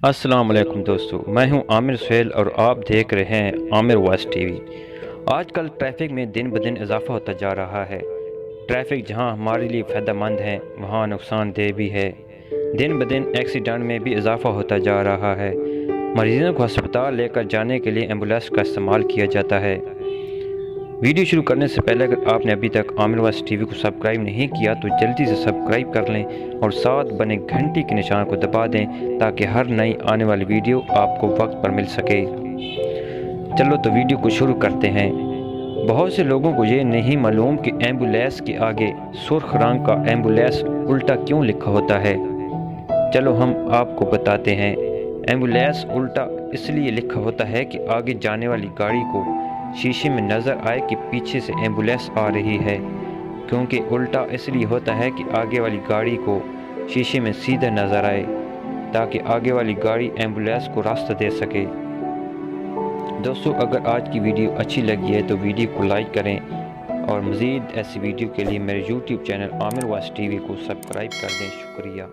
अस्सलाम वालेकुम दोस्तों, मैं हूं आमिर सुहेल और आप देख रहे हैं आमिर वॉइस टीवी। आजकल ट्रैफिक में दिन ब दिन इजाफ़ा होता जा रहा है। ट्रैफिक जहां हमारे लिए फ़ायदेमंद है वहां नुकसानदेह भी है। दिन ब दिन एक्सीडेंट में भी इजाफ़ा होता जा रहा है। मरीज़ों को अस्पताल लेकर जाने के लिए एम्बुलेंस का इस्तेमाल किया जाता है। वीडियो शुरू करने से पहले अगर आपने अभी तक आमिर वॉइस टीवी को सब्सक्राइब नहीं किया तो जल्दी से सब्सक्राइब कर लें और साथ बने घंटी के निशान को दबा दें ताकि हर नई आने वाली वीडियो आपको वक्त पर मिल सके। चलो तो वीडियो को शुरू करते हैं। बहुत से लोगों को ये नहीं मालूम कि एम्बुलेंस के आगे सुर्ख रंग का एम्बुलेंस उल्टा क्यों लिखा होता है। चलो हम आपको बताते हैं। एम्बुलेंस उल्टा इसलिए लिखा होता है कि आगे जाने वाली गाड़ी को शीशे में नज़र आए कि पीछे से एम्बुलेंस आ रही है, क्योंकि उल्टा इसलिए होता है कि आगे वाली गाड़ी को शीशे में सीधा नज़र आए ताकि आगे वाली गाड़ी एम्बुलेंस को रास्ता दे सके। दोस्तों, अगर आज की वीडियो अच्छी लगी है तो वीडियो को लाइक करें और मज़ीद ऐसी वीडियो के लिए मेरे YouTube channel Aamir voice TV को सब्सक्राइब कर दें। शुक्रिया।